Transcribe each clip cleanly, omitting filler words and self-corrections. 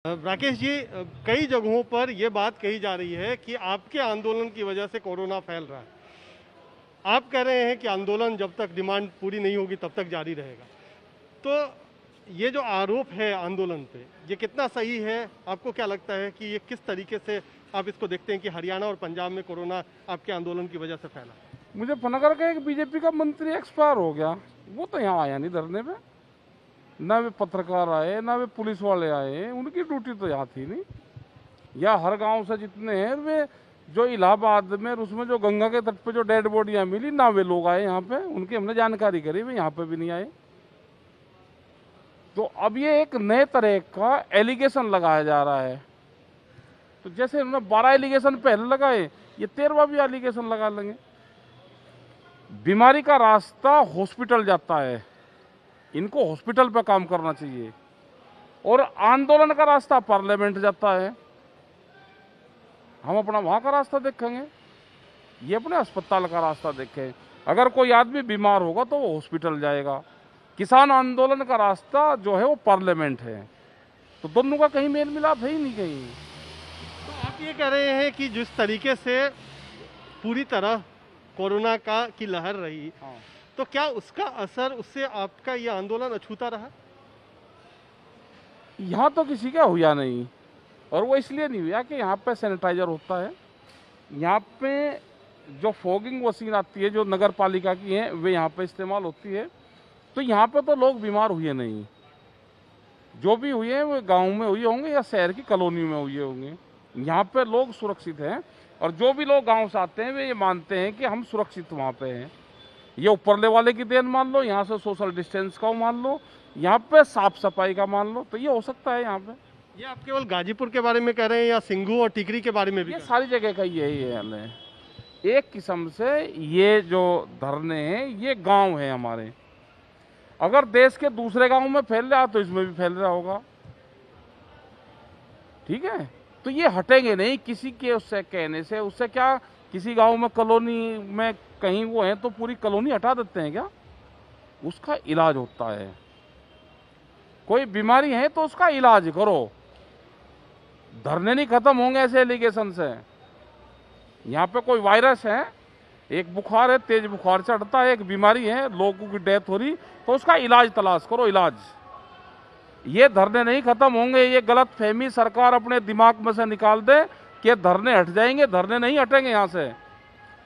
राकेश जी, कई जगहों पर यह बात कही जा रही है कि आपके आंदोलन की वजह से कोरोना फैल रहा है। आप कह रहे हैं कि आंदोलन जब तक डिमांड पूरी नहीं होगी तब तक जारी रहेगा। तो ये जो आरोप है आंदोलन पे, ये कितना सही है? आपको क्या लगता है कि ये किस तरीके से आप इसको देखते हैं कि हरियाणा और पंजाब में कोरोना आपके आंदोलन की वजह से फैला? मुजफ्फरनगर का एक बीजेपी का मंत्री एक्सपायर हो गया, वो तो यहाँ आया नहीं धरने पे। ना वे पत्रकार आए, ना वे पुलिस वाले आए, उनकी ड्यूटी तो यहाँ थी नहीं। या हर गांव से जितने हैं वे, जो इलाहाबाद में उसमें जो गंगा के तट पे जो डेड बॉडियां मिली, ना वे लोग आए यहाँ पे, उनकी हमने जानकारी करी, वे यहाँ पे भी नहीं आए। तो अब ये एक नए तरह का एलिगेशन लगाया जा रहा है। तो जैसे उन्होंने 12 एलिगेशन पहले लगाए, ये 13वां भी एलिगेशन लगा लेंगे। बीमारी का रास्ता हॉस्पिटल जाता है, इनको हॉस्पिटल पे काम करना चाहिए। और आंदोलन का रास्ता पार्लियामेंट जाता है, हम अपना वहां का रास्ता देखेंगे, ये अपने अस्पताल का रास्ता देखें। अगर कोई आदमी बीमार होगा तो वो हॉस्पिटल जाएगा। किसान आंदोलन का रास्ता जो है वो पार्लियामेंट है। तो दोनों का कहीं मेल मिलाप है ही नहीं कहीं। तो आप ये कह रहे हैं कि जिस तरीके से पूरी तरह कोरोना की लहर रही, हाँ। तो क्या उसका असर, उससे आपका ये आंदोलन अछूता रहा? यहाँ तो किसी का हुआ नहीं, और वो इसलिए नहीं हुआ कि यहाँ पे सैनिटाइजर होता है। यहाँ पे जो फॉगिंग मशीन आती है जो नगर पालिका की है, वे यहाँ पे इस्तेमाल होती है। तो यहाँ पे तो लोग बीमार हुए नहीं। जो भी हुए हैं वो गांव में हुए होंगे या शहर की कॉलोनी में हुए होंगे। यहाँ पे लोग सुरक्षित हैं, और जो भी लोग गांव से आते हैं वे ये मानते हैं कि हम सुरक्षित वहाँ पे हैं। ये ऊपरले वाले की देन मान लो, यहाँ से सोशल डिस्टेंस का मान लो, यहाँ पे साफ सफाई का मान लो, तो ये हो सकता है यहाँ पे। ये आप केवल गाजीपुर के बारे में कह रहे हैं या सिंघू और टिकरी के बारे में भी ये कह सारी जगह का यही है। एक किस्म से ये जो धरने हैं ये गांव है हमारे। अगर देश के दूसरे गांव में फैल रहा तो इसमें भी फैल रहा होगा, ठीक है। तो ये हटेंगे नहीं किसी के उससे कहने से। उससे क्या, किसी गांव में कॉलोनी में कहीं वो है तो पूरी कॉलोनी हटा देते हैं क्या? उसका इलाज होता है। कोई बीमारी है तो उसका इलाज करो। धरने नहीं खत्म होंगे ऐसे एलिगेशन से। यहाँ पे कोई वायरस है, एक बुखार है, तेज बुखार चढ़ता है, एक बीमारी है, लोगों की डेथ हो रही, तो उसका इलाज तलाश करो, इलाज। ये धरने नहीं खत्म होंगे। ये गलत फहमी सरकार अपने दिमाग में से निकाल दे कि धरने हट जाएंगे। धरने नहीं हटेंगे यहाँ से।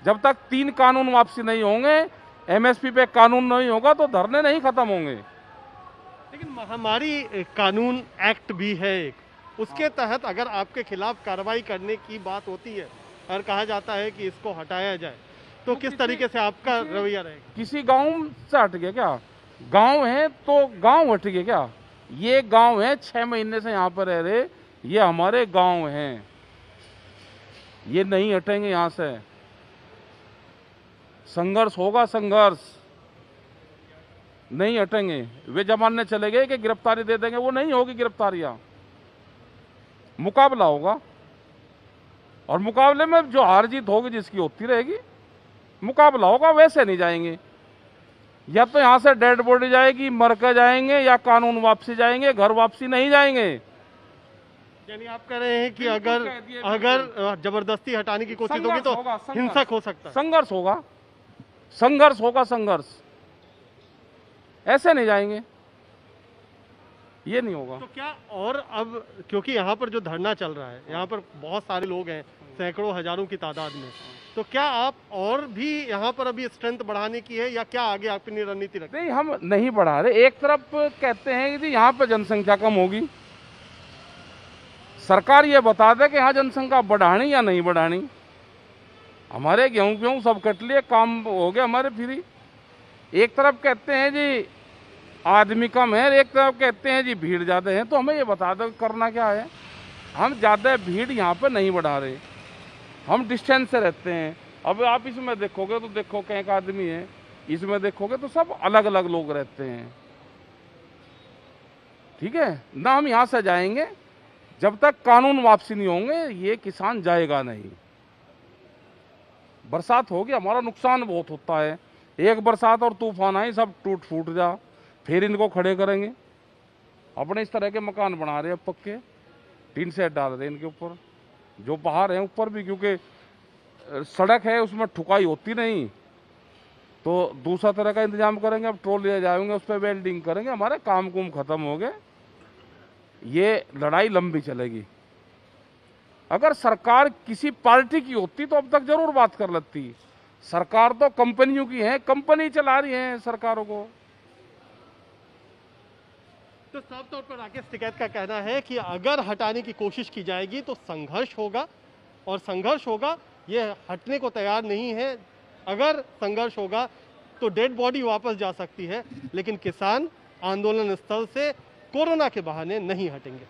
जब तक 3 कानून वापसी नहीं होंगे, एमएसपी पे कानून नहीं होगा, तो धरने नहीं खत्म होंगे। लेकिन महामारी कानून एक्ट भी है एक, उसके तहत अगर आपके खिलाफ कार्रवाई करने की बात होती है और कहा जाता है कि इसको हटाया जाए, तो किस तरीके से आपका रवैया रहेगा? किसी गांव से हट गया क्या? गांव है तो गांव हट गया क्या? ये गांव है, 6 महीने से यहाँ पर रह रहे, ये हमारे गांव हैं, ये नहीं हटेंगे यहाँ से। संघर्ष होगा, संघर्ष, नहीं हटेंगे। वे जमाने चले गए कि गिरफ्तारी दे देंगे, वो नहीं होगी गिरफ्तारियां। मुकाबला होगा, और मुकाबले में जो हार जीत होगी जिसकी होती रहेगी, मुकाबला होगा। वैसे नहीं जाएंगे। या तो यहां से डेड बॉडी जाएगी, मर कर जाएंगे, या कानून वापसी जाएंगे, घर वापसी नहीं जाएंगे। यानी आप कह रहे हैं कि अगर जबरदस्ती हटाने की कोशिश होगी तो हिंसक हो सकता है। संघर्ष होगा, संघर्ष होगा, संघर्ष। ऐसे नहीं जाएंगे, ये नहीं होगा। तो क्या, और अब क्योंकि यहाँ पर जो धरना चल रहा है, यहाँ पर बहुत सारे लोग हैं, सैकड़ों हजारों की तादाद में, तो क्या आप और भी यहाँ पर अभी स्ट्रेंथ बढ़ाने की है, या क्या आगे अपनी रणनीति रखते हैं? नहीं, हम नहीं बढ़ा रहे। एक तरफ कहते हैं कि यहाँ पे जनसंख्या कम होगी, सरकार ये बता दे कि यहाँ जनसंख्या बढ़ानी या नहीं बढ़ानी। हमारे गेहूं सब कट लिए, काम हो गया हमारे फ्री। एक तरफ कहते हैं जी आदमी कम है, एक तरफ कहते हैं जी भीड़ ज़्यादा है। तो हमें ये बता दो करना क्या है। हम ज़्यादा भीड़ यहाँ पे नहीं बढ़ा रहे, हम डिस्टेंस से रहते हैं। अब आप इसमें देखोगे तो देखो कहीं एक आदमी है, इसमें देखोगे तो सब अलग अलग लोग रहते हैं, ठीक है ना। हम यहाँ से जाएंगे, जब तक कानून वापसी नहीं होंगे ये किसान जाएगा नहीं। बरसात होगी, हमारा नुकसान बहुत होता है। एक बरसात और तूफान आई, सब टूट फूट जा, फिर इनको खड़े करेंगे। अपने इस तरह के मकान बना रहे हैं पक्के, टीन सेट डाल दें इनके ऊपर, जो बाहर हैं ऊपर भी, क्योंकि सड़क है उसमें ठुकाई होती नहीं, तो दूसरा तरह का इंतजाम करेंगे। अब ट्रॉली जाएंगे उस पर वेल्डिंग करेंगे, हमारे काम कुम खत्म हो गए। ये लड़ाई लंबी चलेगी। अगर सरकार किसी पार्टी की होती तो अब तक जरूर बात कर लेती। सरकार तो कंपनियों की है, कंपनी चला रही है सरकारों को। तो साफ तौर पर राकेश टिकैत का कहना है कि अगर हटाने की कोशिश की जाएगी तो संघर्ष होगा, और संघर्ष होगा, ये हटने को तैयार नहीं है। अगर संघर्ष होगा तो डेड बॉडी वापस जा सकती है, लेकिन किसान आंदोलन स्थल से कोरोना के बहाने नहीं हटेंगे।